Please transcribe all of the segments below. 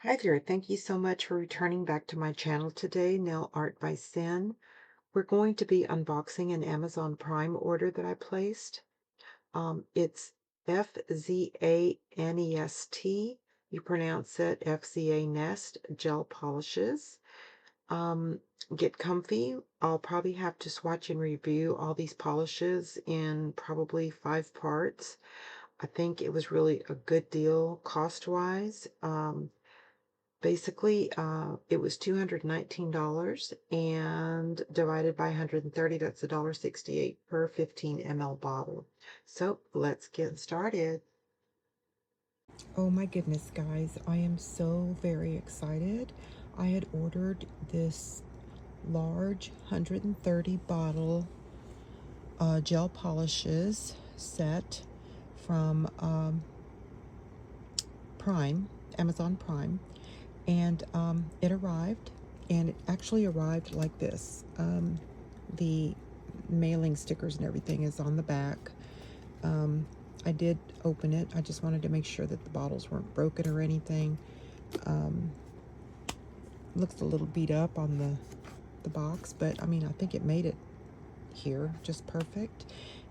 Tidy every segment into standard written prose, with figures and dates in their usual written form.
Hi there. Thank you so much for returning back to my channel today, Nail Art by Sin. We're going to be unboxing an Amazon Prime order that I placed. It's FZANEST. You pronounce it FZANEST gel polishes. Um, get comfy. I'll probably have to swatch and review all these polishes in probably 5 parts. I think it was really a good deal cost-wise. Basically, it was $219 and divided by 130, that's $1.68 per 15 ml bottle. So let's get started. Oh my goodness, guys, I am so very excited. I had ordered this large 130 bottle gel polishes set from Prime, Amazon Prime. And it arrived, and it actually arrived like this. The mailing stickers and everything is on the back. I did open it. I just wanted to make sure that the bottles weren't broken or anything. Looks a little beat up on the box, but I mean, I think it made it here just perfect.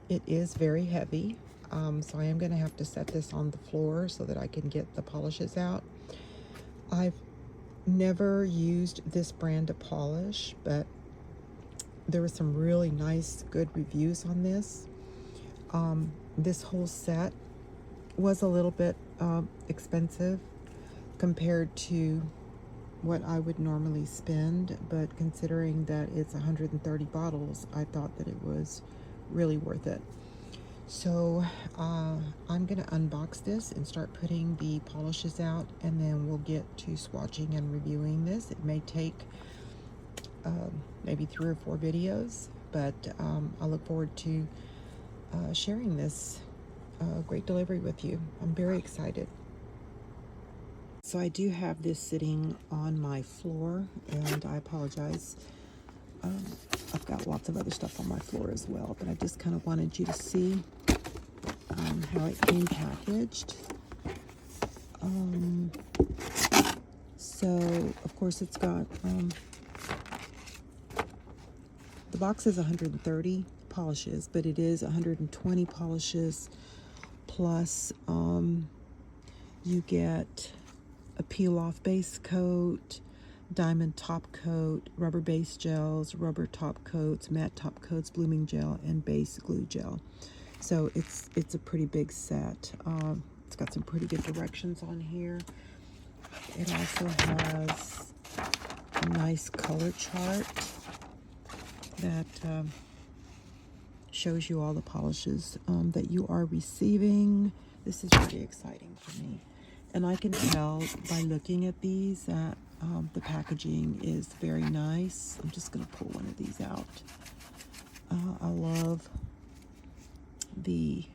It is very heavy, so I am going to have to set this on the floor so that I can get the polishes out. I've never used this brand of polish, but there were some really nice, good reviews on this. This whole set was a little bit expensive compared to what I would normally spend, but considering that it's 130 bottles, I thought that it was really worth it. So I'm going to unbox this and start putting the polishes out, and then we'll get to swatching and reviewing this. It may take maybe 3 or 4 videos, but I look forward to sharing this great delivery with you. I'm very excited. So I do have this sitting on my floor, and I apologize. I've got lots of other stuff on my floor as well, but I just kind of wanted you to see how it came packaged. So of course it's got the box is 130 polishes, but it is 120 polishes plus you get a peel off base coat, diamond top coat, rubber base gels, rubber top coats, matte top coats, blooming gel, and base glue gel. So it's a pretty big set. It's got some pretty good directions on here. It also has a nice color chart that shows you all the polishes that you are receiving. This is pretty exciting for me. And I can tell by looking at these that the packaging is very nice. I'm just going to pull one of these out. I love the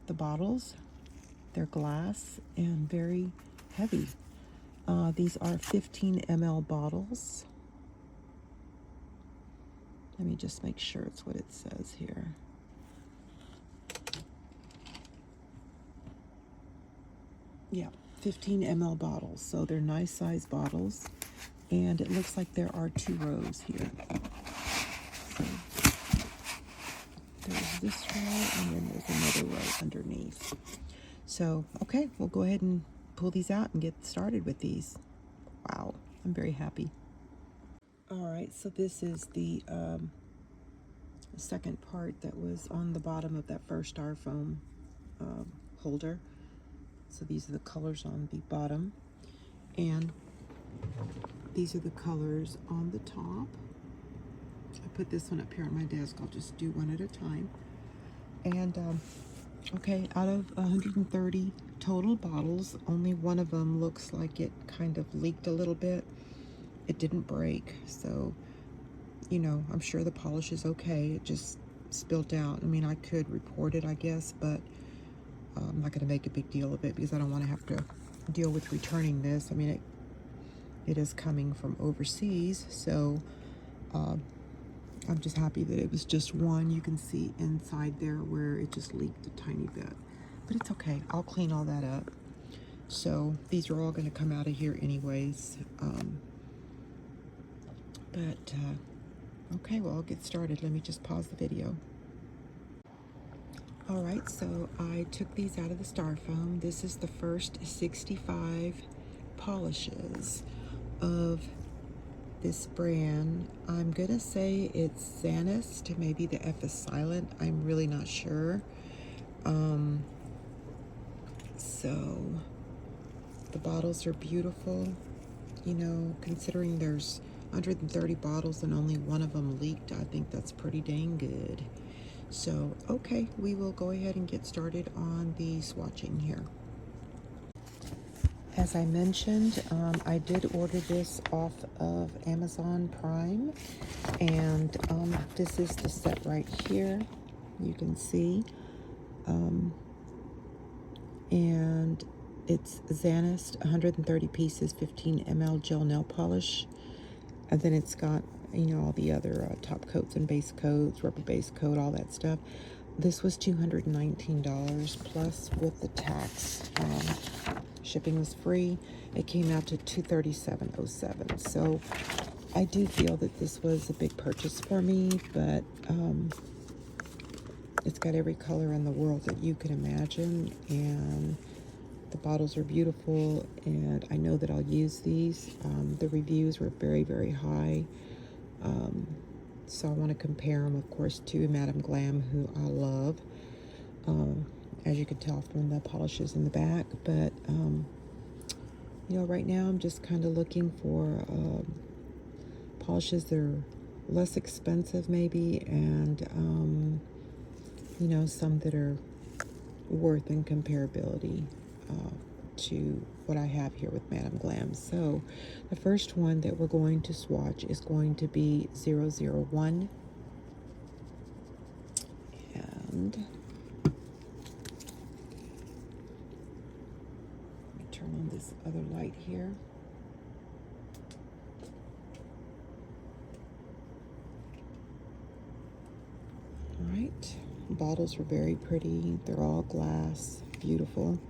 bottles. They're glass and very heavy. These are 15 ml bottles. Let me just make sure it's what it says here. Yeah, 15 ml bottles. So they're nice size bottles. And it looks like there are 2 rows here. So there's this row, and then there's another row underneath. So, okay, we'll go ahead and pull these out and get started with these. Wow, I'm very happy. All right, so this is the second part that was on the bottom of that first styrofoam holder. So these are the colors on the bottom, and these are the colors on the top. I put this one up here on my desk. I'll just do one at a time. And okay, out of 130 total bottles, only one of them looks like it kind of leaked a little bit. It didn't break, so you know, I'm sure the polish is okay. It just spilled out. I mean, I could report it, I guess, but I'm not going to make a big deal of it because I don't want to have to deal with returning this. I mean, it is coming from overseas, so I'm just happy that it was just one. You can see inside there where it just leaked a tiny bit, but it's okay. I'll clean all that up. So these are all going to come out of here anyways. Okay, well, I'll get started. Let me just pause the video. All right, so I took these out of the styrofoam. This is the first 65 polishes of this brand. I'm gonna say it's FZANEST. Maybe the F is silent. I'm really not sure. So the bottles are beautiful. You know, considering there's 130 bottles and only one of them leaked, I think that's pretty dang good. So, okay, we will go ahead and get started on the swatching here. As I mentioned, I did order this off of Amazon Prime, and this is the set right here. You can see, and it's FZANEST, 130 pieces, 15 ml gel nail polish, and then it's got, you know, all the other top coats and base coats, rubber base coat, all that stuff. This was $219 plus with the tax. Shipping was free. It came out to $237.07. So I do feel that this was a big purchase for me, but it's got every color in the world that you can imagine, and the bottles are beautiful, and I know that I'll use these. The reviews were very, very high. So I want to compare them, of course, to Madam Glam, who I love. As you can tell from the polishes in the back. But, you know, right now I'm just kind of looking for polishes that are less expensive maybe, and, you know, some that are worth in comparability to what I have here with Madam Glam. So the first one that we're going to swatch is going to be 001. And let me turn on this other light here. All right, bottles are very pretty. They're all glass, beautiful.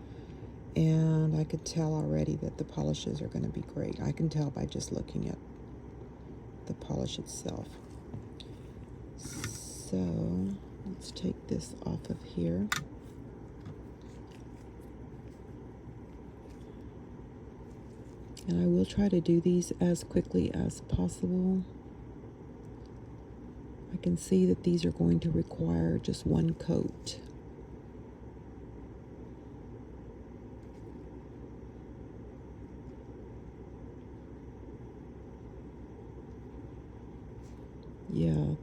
And I could tell already that the polishes are going to be great. I can tell by just looking at the polish itself. So let's take this off of here. And I will try to do these as quickly as possible. I can see that these are going to require just one coat.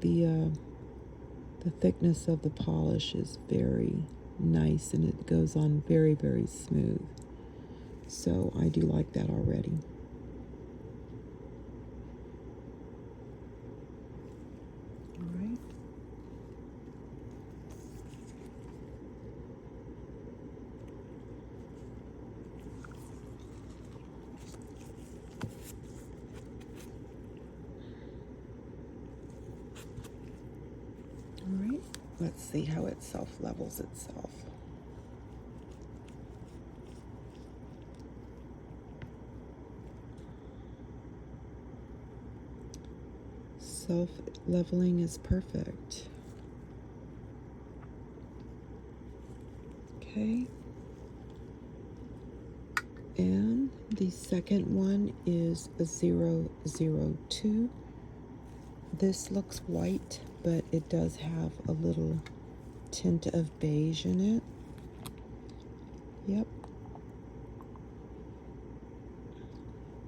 Yeah, the thickness of the polish is very nice, and it goes on very, very smooth. So I do like that already. All right. All right, let's see how it self-levels itself. Self-leveling is perfect. Okay. And the second one is a 002. This looks white, but it does have a little tint of beige in it. Yep.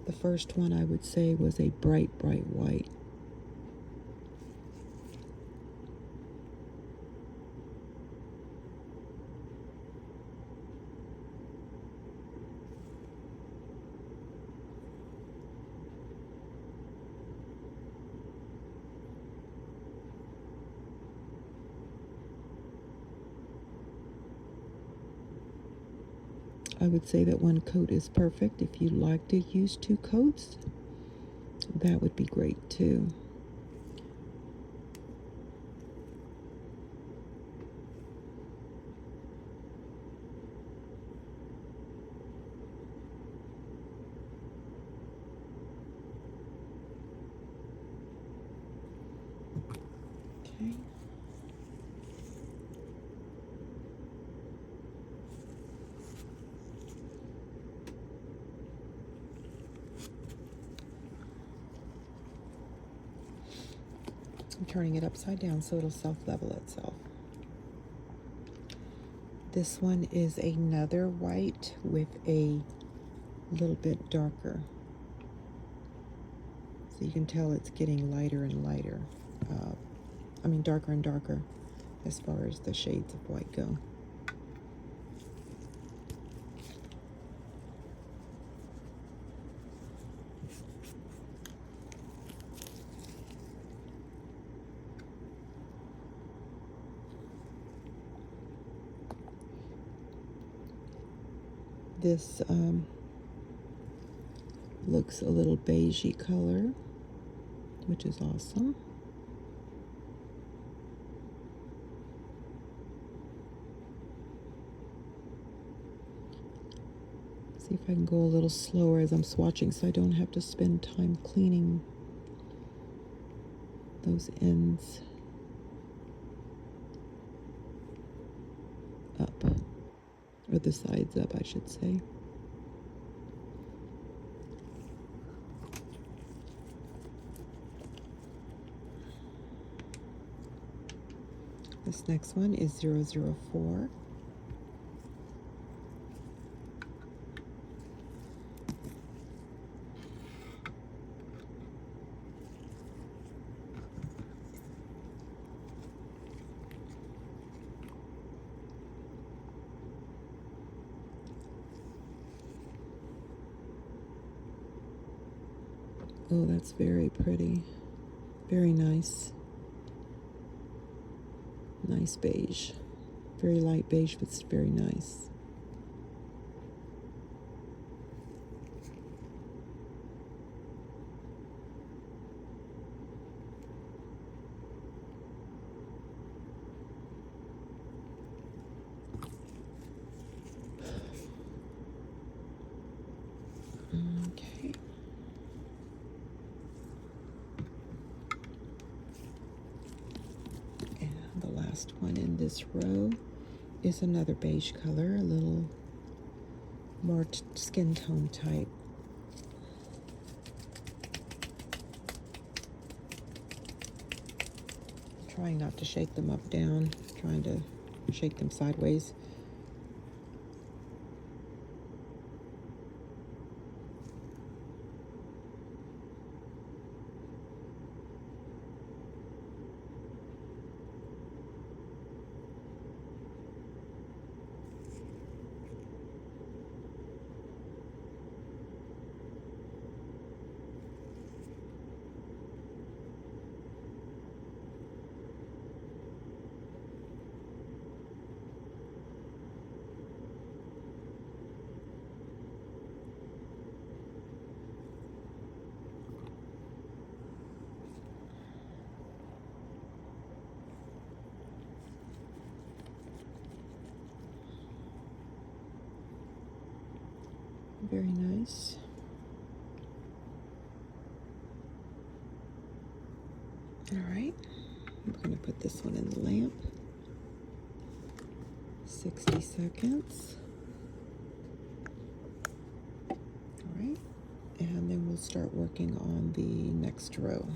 The first one I would say was a bright, bright white. I would say that one coat is perfect. If you'd like to use 2 coats, that would be great too. Okay. I'm turning it upside down so it'll self-level itself. This one is another white with a little bit darker. So you can tell it's getting lighter and lighter. Darker and darker as far as the shades of white go. This looks a little beigey color, which is awesome. See if I can go a little slower as I'm swatching so I don't have to spend time cleaning those ends up, or the sides up, I should say. This next one is 004. Oh, that's very pretty. Very nice. Nice beige. Very light beige, but it's very nice. Okay. And the last one in this row is another beige color, a little more skin tone type. Trying not to shake them up down, trying to shake them sideways. Very nice. All right, we're going to put this one in the lamp. 60 seconds. All right, and then we'll start working on the next row.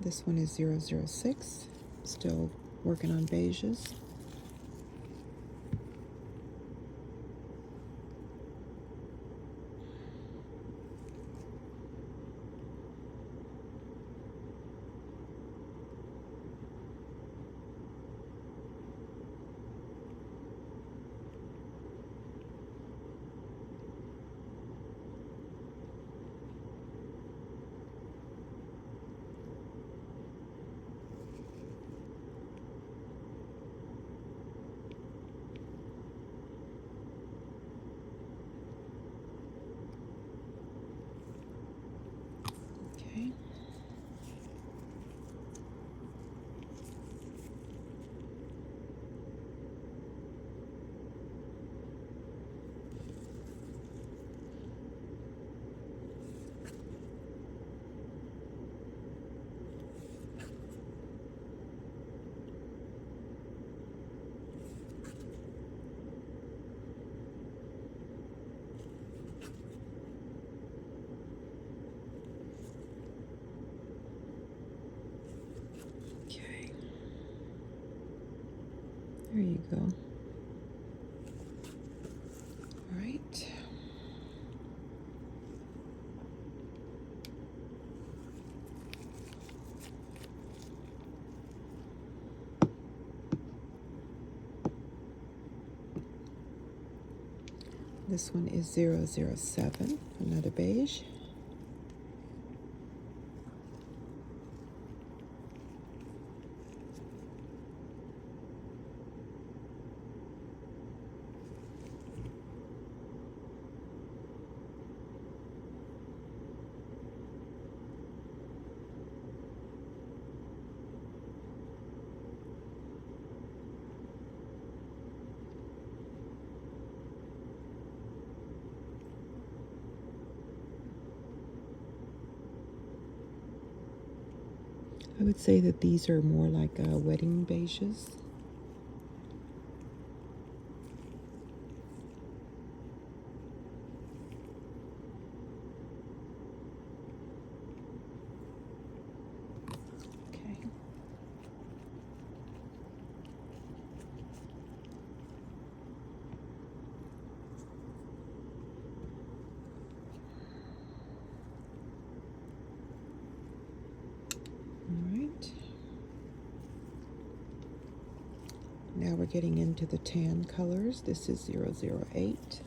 This one is 006, still working on beiges. go. All right. This one is 007, another beige. I would say that these are more like wedding beiges. Okay. All right. Now we're getting into the tan colors. This is 008.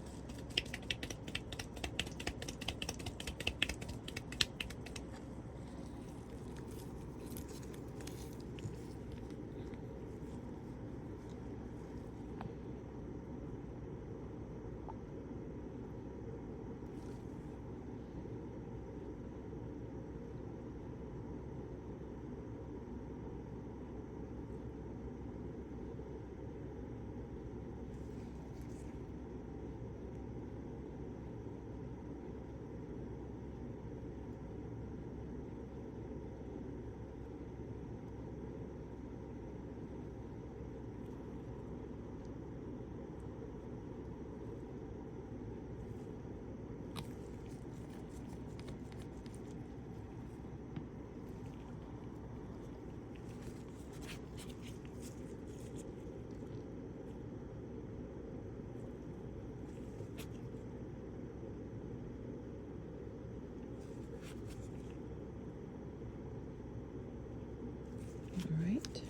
All right.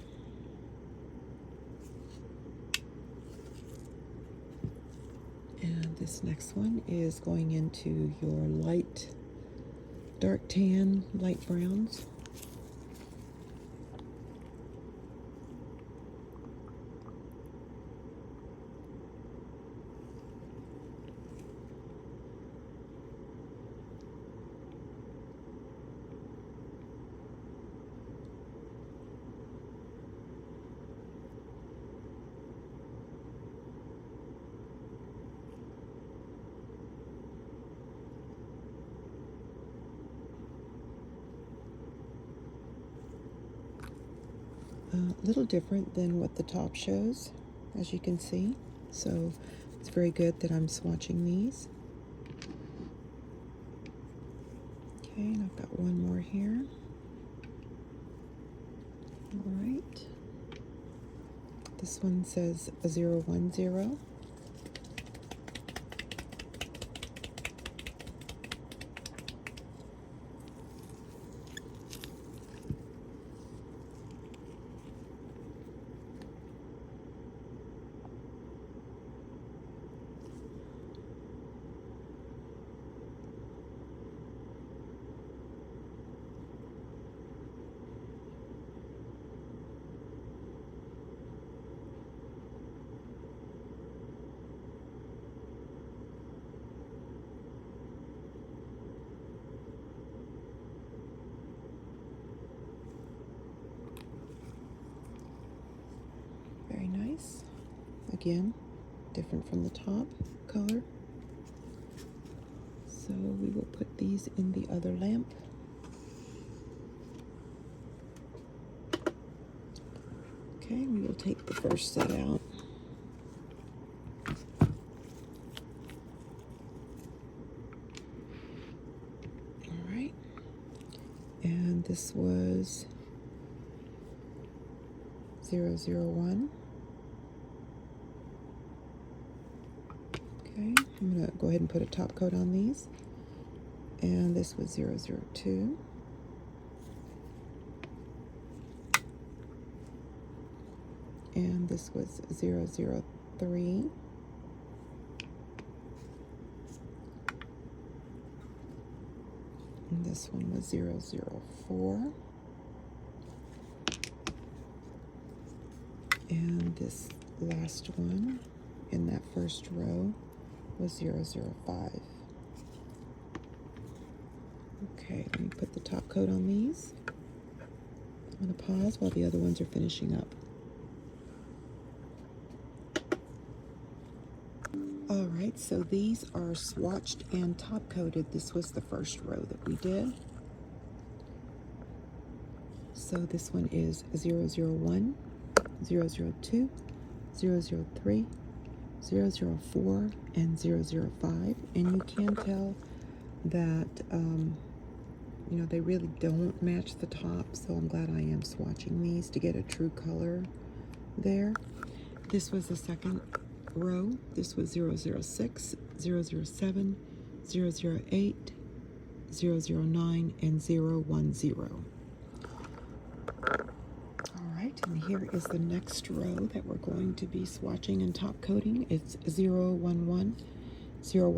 And this next one is going into your light, dark tan, light browns. A little different than what the top shows, as you can see. So it's very good that I'm swatching these. Okay, and I've got one more here. All right. This one says 010. Very nice. Again, different from the top color. So we will put these in the other lamp. Okay, we will take the first set out. All right. And this was 001. I'm going to go ahead and put a top coat on these. And this was 002. And this was 003. And this one was 004. And this last one in that first row was 005. Okay, let me put the top coat on these. I'm going to pause while the other ones are finishing up. Alright, so these are swatched and top coated. This was the first row that we did. So this one is 001, 002, 003, 004, and 005. And you can tell that, you know, they really don't match the top. So I'm glad I am swatching these to get a true color there. This was the second row. This was 006, 007, 008, 009, and 010. Alright, and here is the next row that we're going to be swatching and top coating. It's 011, 012,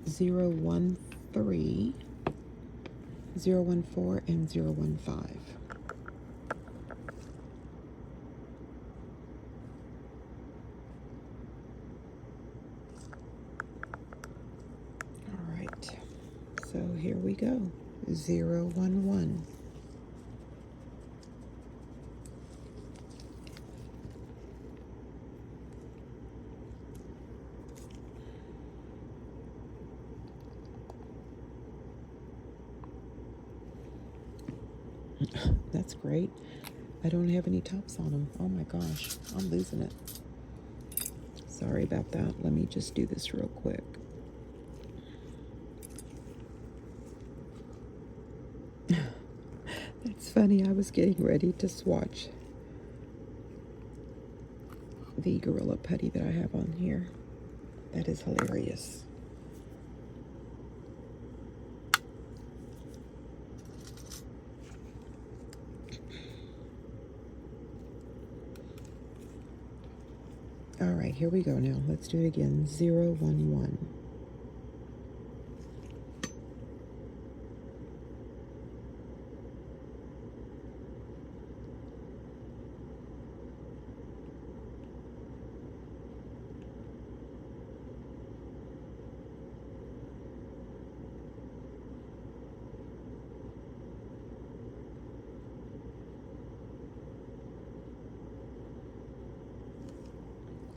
013, 014, and 015. So here we go, 011. That's great. I don't have any tops on them. Oh my gosh, I'm losing it. Sorry about that. Let me just do this real quick. It's funny, I was getting ready to swatch the Gorilla Putty that I have on here. That is hilarious. All right, here we go now. Let's do it again. 011.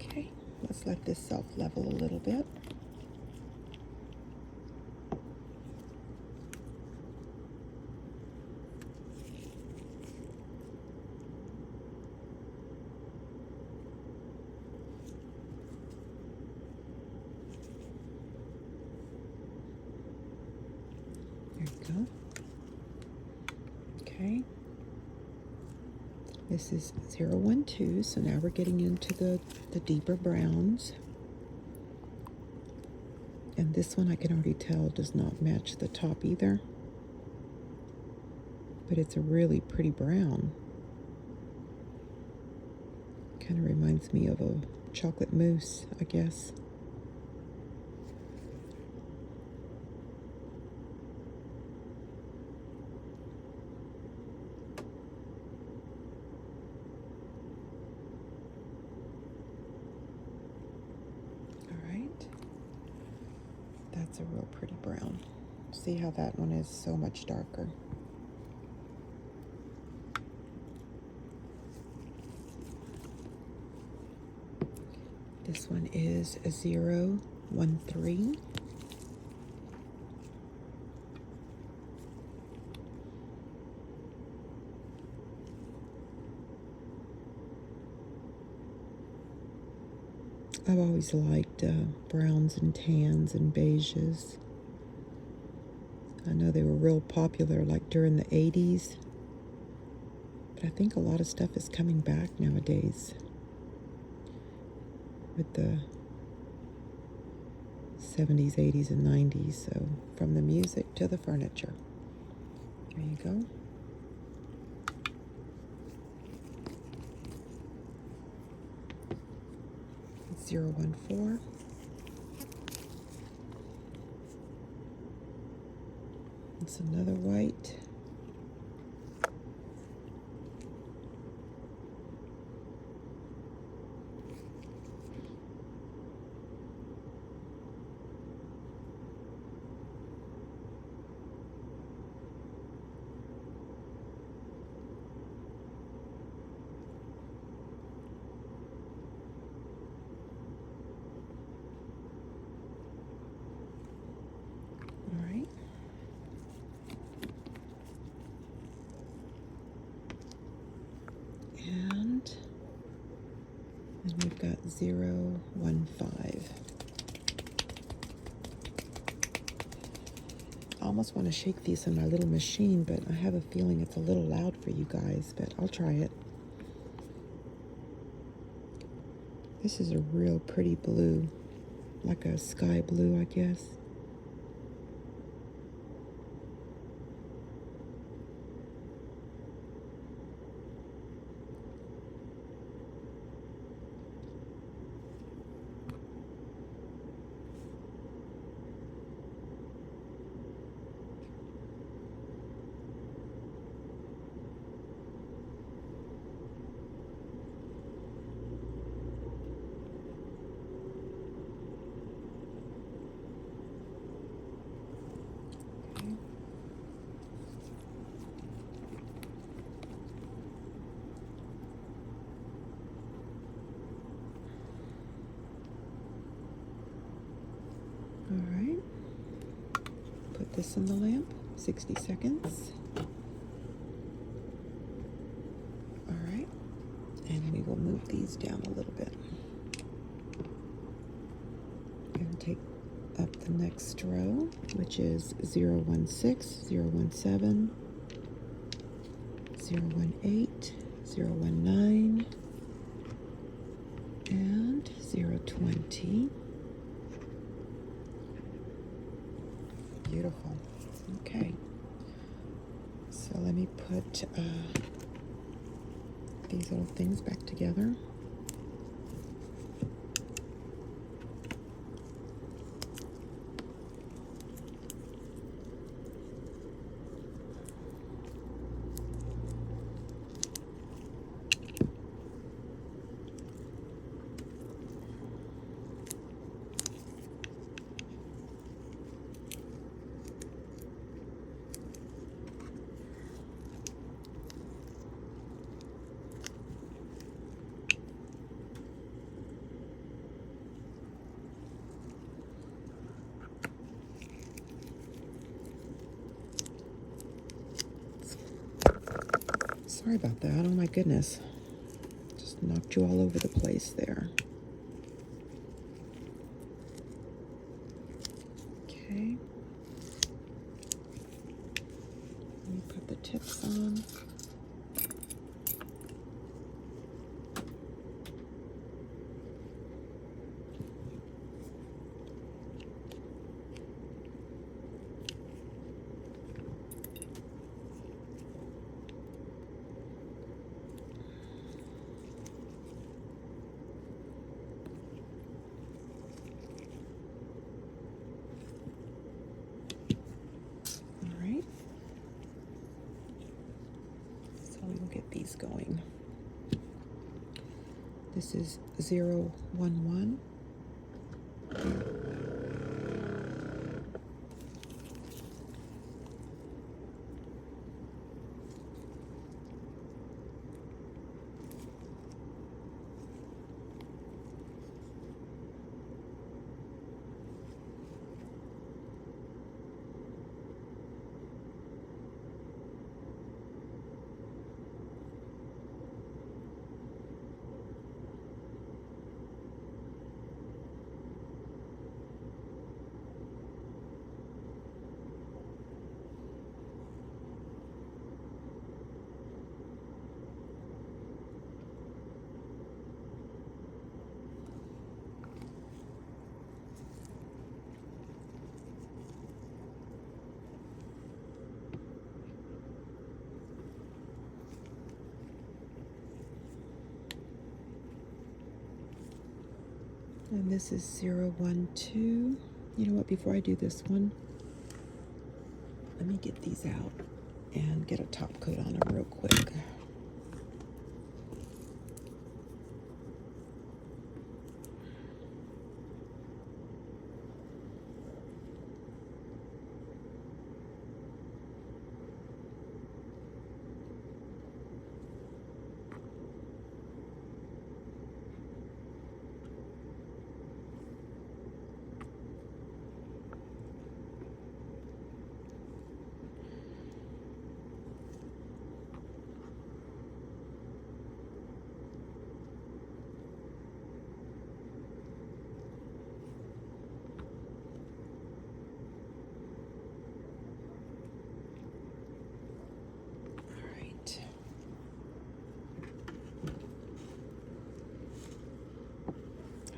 Okay, let's let this self-level a little bit. There you go. Okay. This is 012, so now we're getting into the deeper browns. And this one I can already tell does not match the top either. But it's a really pretty brown. Kind of reminds me of a chocolate mousse, I guess. That's a real pretty brown. See how that one is so much darker. This one is a 013. I've always liked browns and tans and beiges. I know they were real popular like during the 80s, but I think a lot of stuff is coming back nowadays with the 70s, 80s, and 90s. So from the music to the furniture. There you go. It's 014. It's another white. All right. And then we've got 015. I almost want to shake these in my little machine, but I have a feeling it's a little loud for you guys, but I'll try it. This is a real pretty blue, like a sky blue, I guess. All right, put this in the lamp, 60 seconds. All right, and we will move these down a little bit. And take up the next row, which is 016, 017, 018, 019, and 020. Beautiful. Okay. So let me put these little things back together. Sorry about that. Oh my goodness. Just knocked you all over the place there. Okay. Let me put the tips on. These going. This is 011. And this is 012. You know what, before I do this one, let me get these out and get a top coat on them real quick.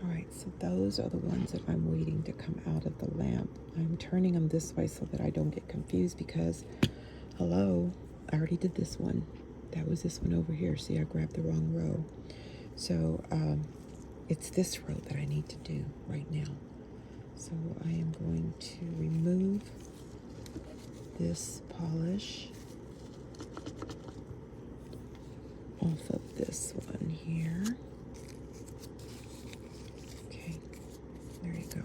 Alright, so those are the ones that I'm waiting to come out of the lamp. I'm turning them this way so that I don't get confused because, hello, I already did this one. That was this one over here. See, I grabbed the wrong row. So, it's this row that I need to do right now. So I am going to remove this polish off of this one here. Okay, there you go.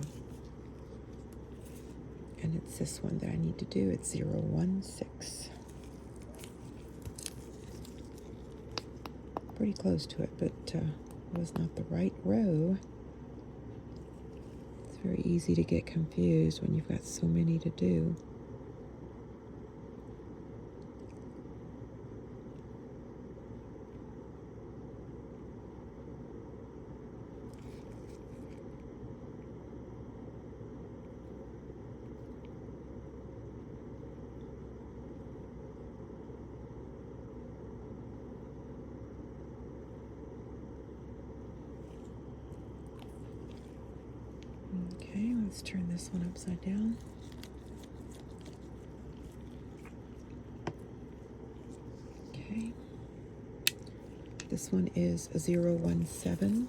And it's this one that I need to do. It's 016. Pretty close to it, but it was not the right row. It's very easy to get confused when you've got so many to do. Okay, let's turn this one upside down. Okay. This one is 017.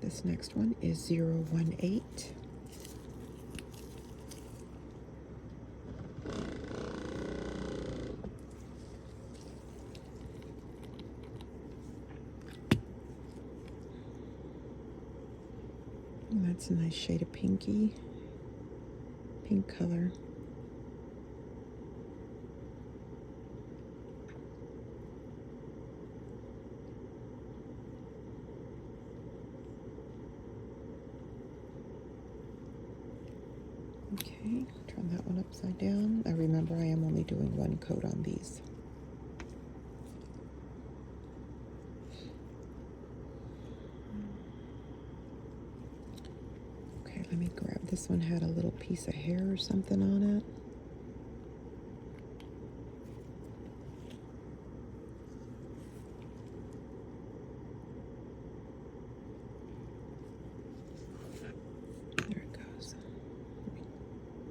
This next one is 018. And that's a nice shade of pink color. Okay, turn that one upside down. I remember I am only doing one coat on these. Okay, let me grab this one. Had a little piece of hair or something on it.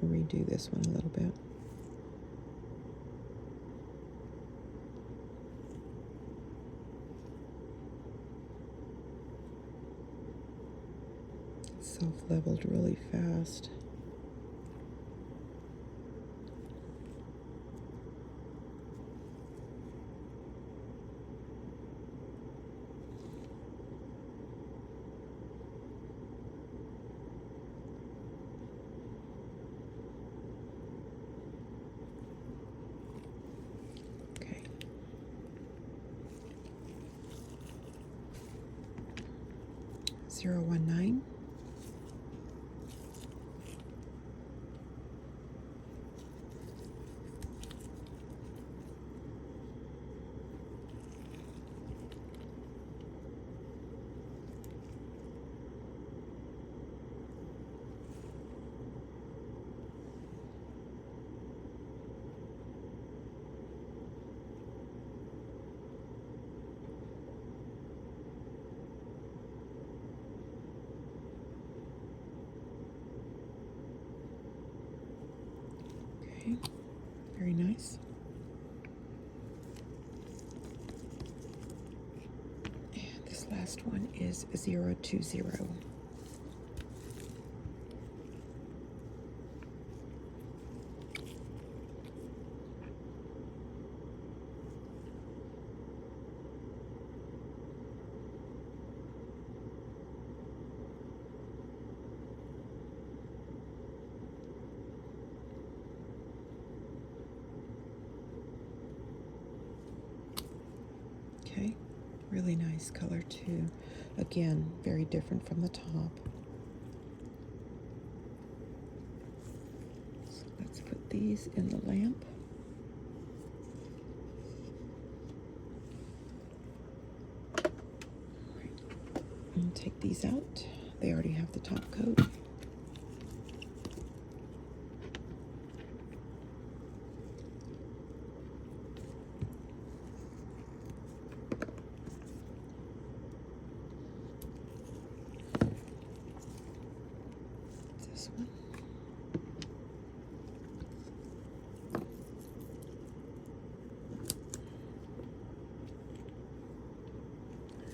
Redo this one a little bit. Self-leveled really fast. 019. Okay, very nice. And this last one is 020. Okay, really nice color too. Again, very different from the top. So let's put these in the lamp. Right. And take these out. They already have the top coat. This one.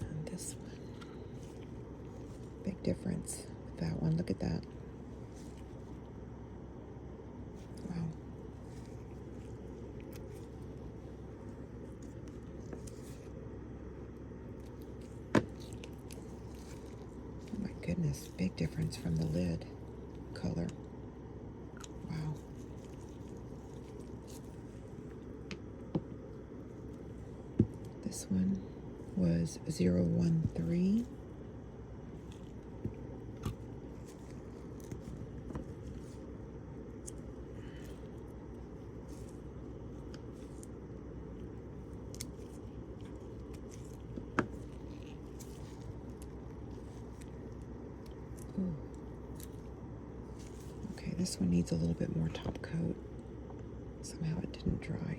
And this one. Big difference with that one. Look at that. Wow. Oh my goodness, big difference from the lid color. Wow. This one was 013. Ooh. Okay, this one needs a little bit more top coat. Somehow it didn't dry.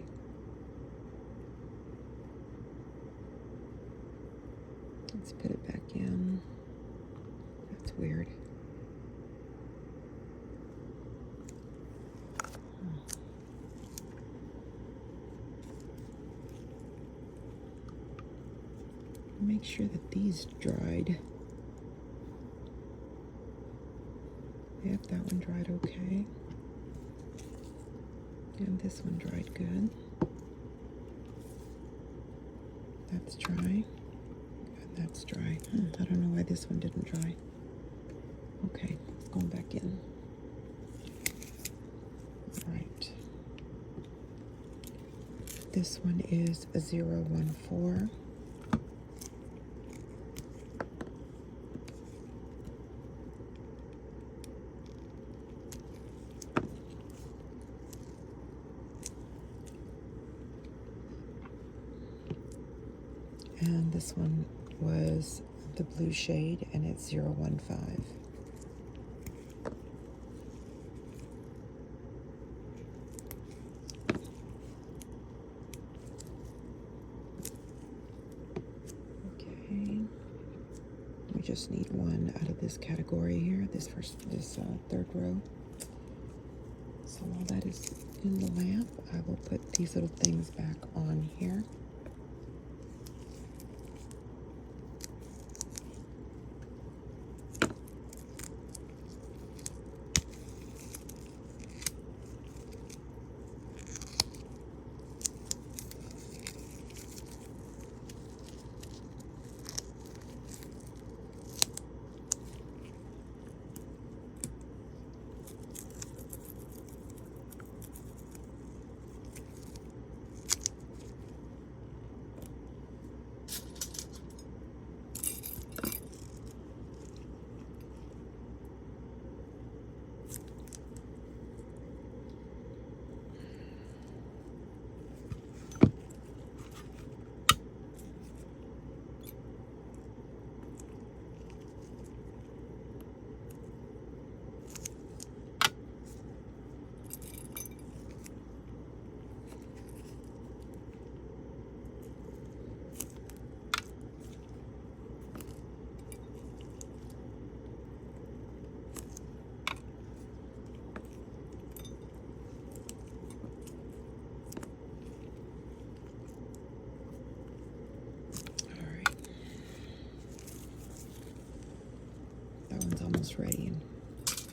Let's put it back in. That's weird. Make sure that these dried. Yep, that one dried okay. And this one dried good. That's dry. And that's dry. I don't know why this one didn't dry. Okay, it's going back in. All right. This one is a 014. And this one was the blue shade, and it's 015. Okay, we just need one out of this category here, this third row. So while that is in the lamp, I will put these little things back on here.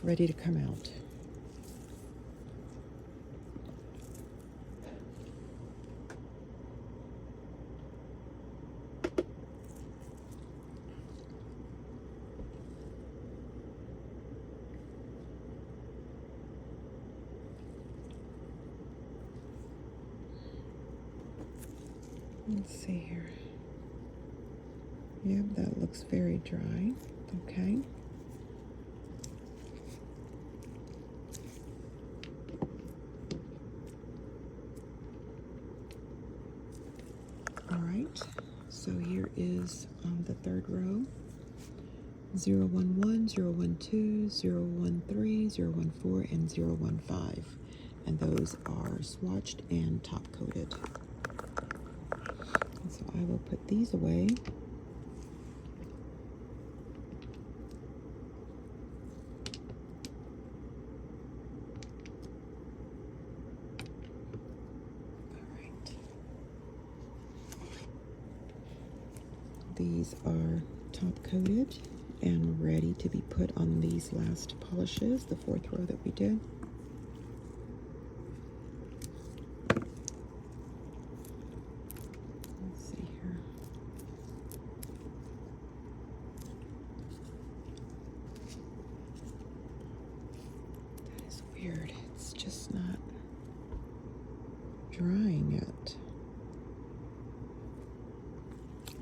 ready to come out. Let's see here. Yep, that looks very dry. Okay. All right, so here is the third row. 011, 012, 013, 014, and 015. And those are swatched and top coated. And so I will put these away. These are top coated and ready to be put on these last polishes, the fourth row that we did. Let's see here. That is weird. It's just not drying yet.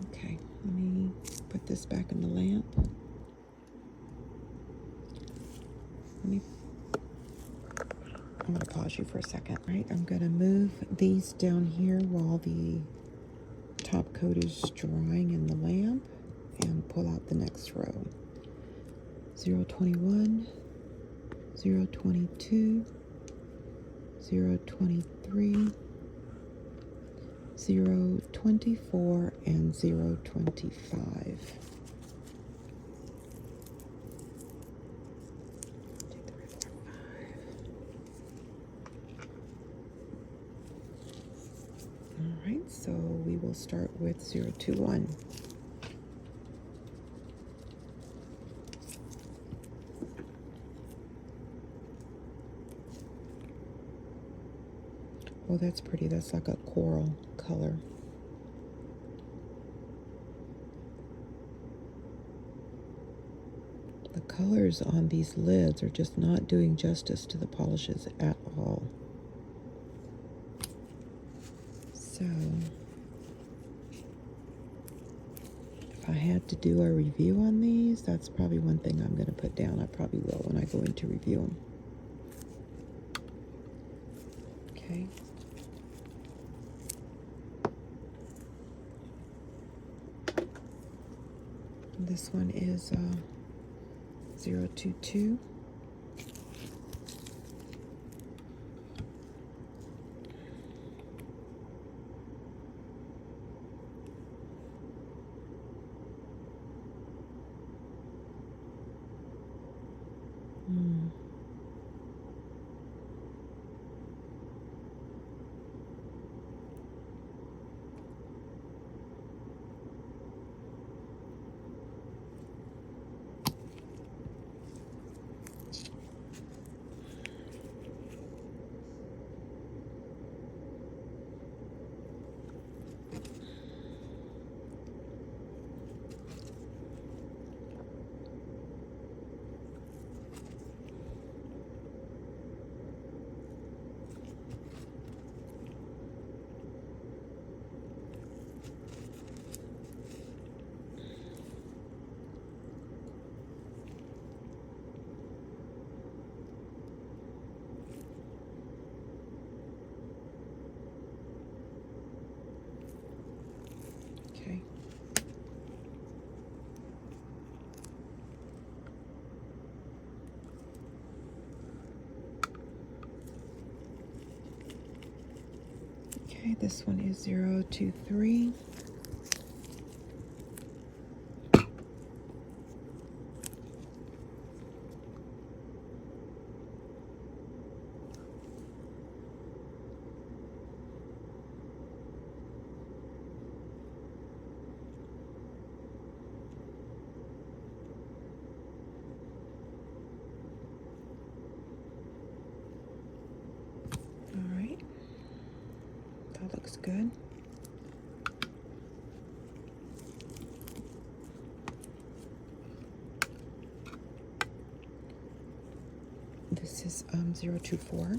Okay, let me put this back in the lamp. I'm going to pause you for a second. All right, I'm going to move these down here while the top coat is drying in the lamp and pull out the next row. 021, 022, 023, 024, and 025. Alright, so we will start with 021. Oh, that's pretty. That's like a coral color. The colors on these lids are just not doing justice to the polishes at all. So, if I had to do a review on these, that's probably one thing I'm going to put down. I probably will when I go in to review them. Okay. This one is 022. Okay. Okay, this one is 023. All right, that looks good. This is 024.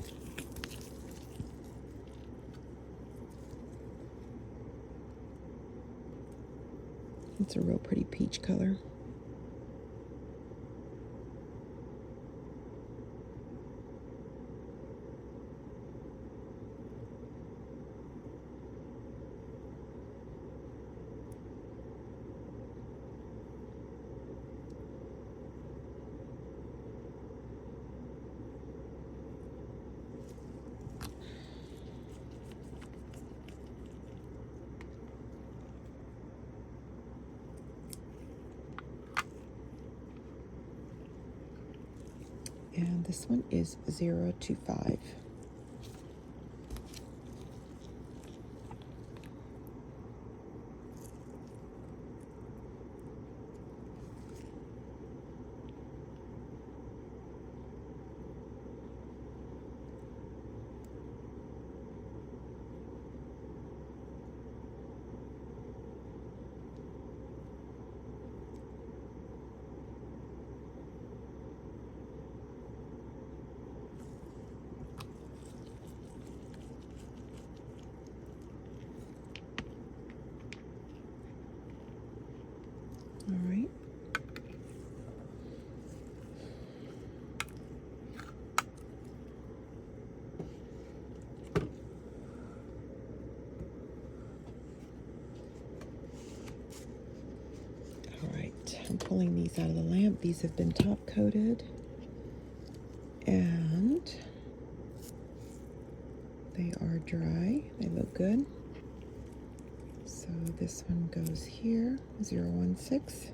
It's a real pretty peach color. And this one is 025. All right. All right, I'm pulling these out of the lamp. These have been top coated and they are dry. They look good. So this one goes here, 016.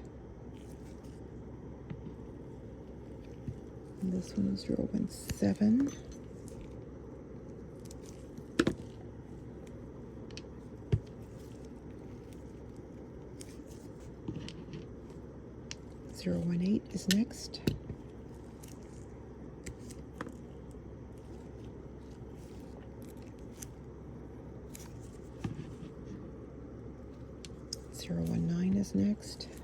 And this one is 017. Zero 18 is next. Zero 19 is next. 019.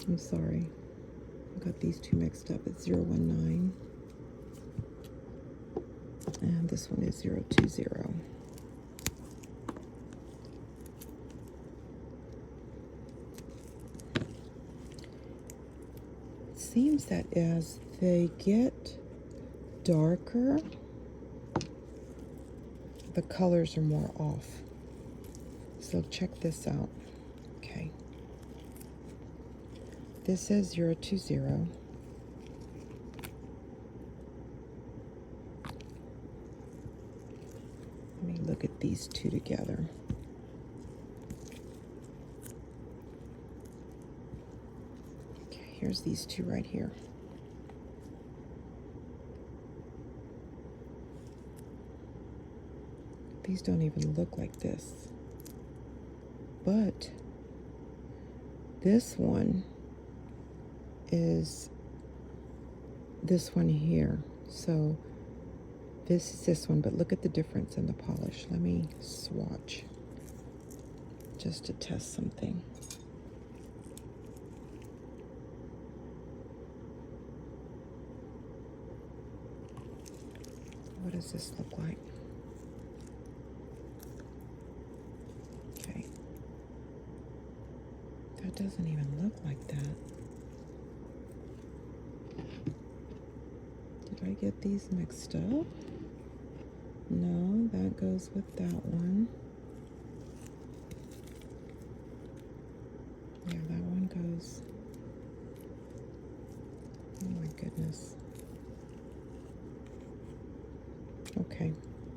I'm sorry, I got these two mixed up. It's 019. And this one is 020. It seems that as they get darker, the colors are more off. So check this out. Okay. This is 020. Let me look at these two together. Okay, here's these two right here. These don't even look like this. But this one is this one here. So this is this one, but look at the difference in the polish. Let me swatch just to test something. What does this look like? Okay. That doesn't even look like that. Did I get these mixed up? No, that goes with that one. Yeah, that one goes. Oh my goodness. Okay,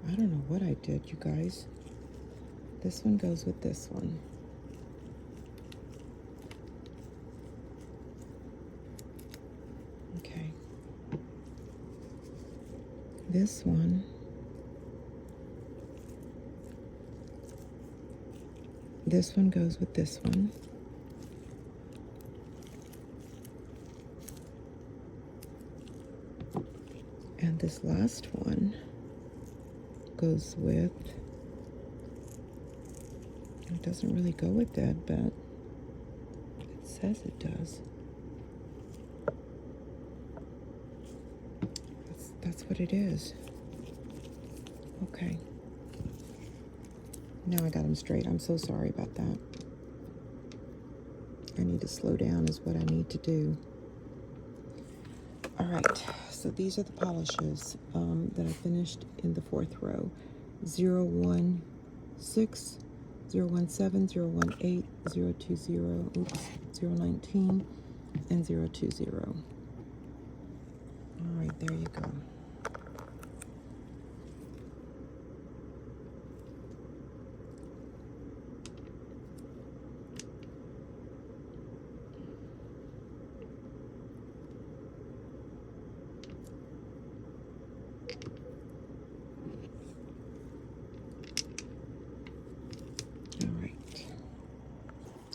I don't know what I did, you guys. This one goes with this one. Okay. This one this one goes with this one. And this last one goes with, it doesn't really go with that, but it says it does. That's what it is. Okay. Now I got them straight. I'm so sorry about that. I need to slow down is what I need to do. All right, so these are the polishes that I finished in the 4th row. 016, 017, 018, 020, oops, 019, and 020. All right, there you go. All right.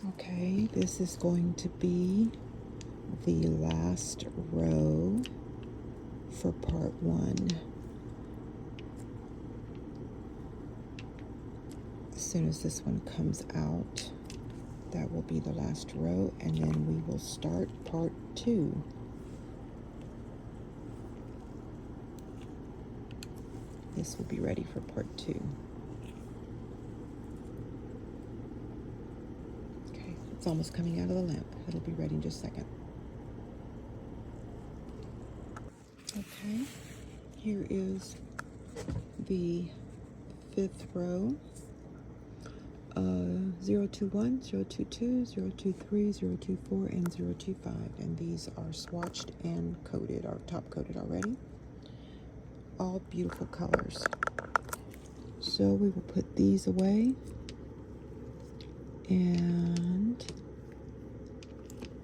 Okay, this is going to be the last row for part 1. As soon as this one comes out, that will be the last row, and then we will start part 2. This will be ready for part 2. Okay, it's almost coming out of the lamp. It'll be ready in just a second. Okay, here is the 5th row. 021, 022, 023, 024, and 025. And these are swatched and coated, or top coated already. All beautiful colors. So we will put these away. And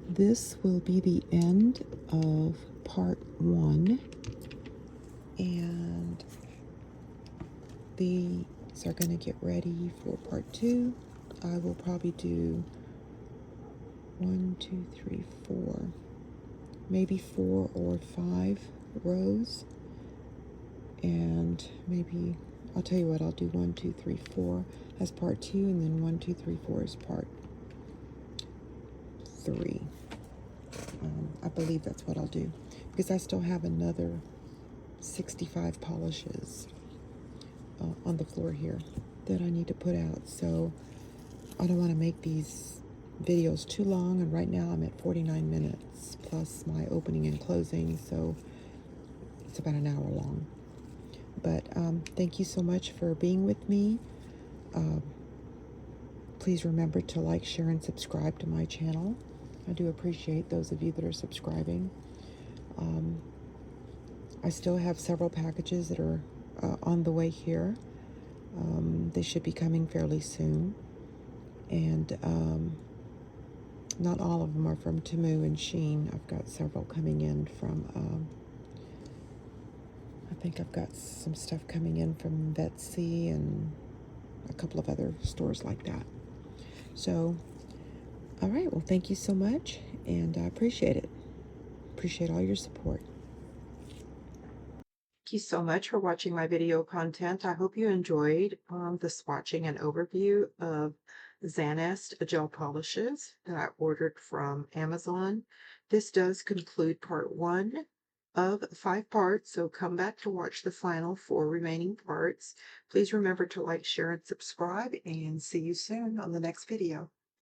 this will be the end of part 1. And these are going to get ready for part 2. I will probably do 1, 2, 3, 4, maybe 4 or 5 rows. And maybe, I'll tell you what, I'll do 1, 2, 3, 4 as part 2, and then 1, 2, 3, 4 as part 3. I believe that's what I'll do, because I still have another 65 polishes on the floor here that I need to put out. So I don't want to make these videos too long, and right now I'm at 49 minutes plus my opening and closing, so it's about an hour long. But thank you so much for being with me. Please remember to like, share, and subscribe to my channel. I do appreciate those of you that are subscribing. I still have several packages that are on the way here. They should be coming fairly soon. And not all of them are from Temu and Shein. I've got several coming in from, I think I've got some stuff coming in from Betsy and a couple of other stores like that. So, all right, well, thank you so much, and I appreciate it. Appreciate all your support. Thank you so much for watching my video content. I hope you enjoyed the swatching and overview of FZANEST gel polishes that I ordered from Amazon. This does conclude part 1 of 5 parts, so come back to watch the final 4 remaining parts. Please remember to like, share, and subscribe, and see you soon on the next video.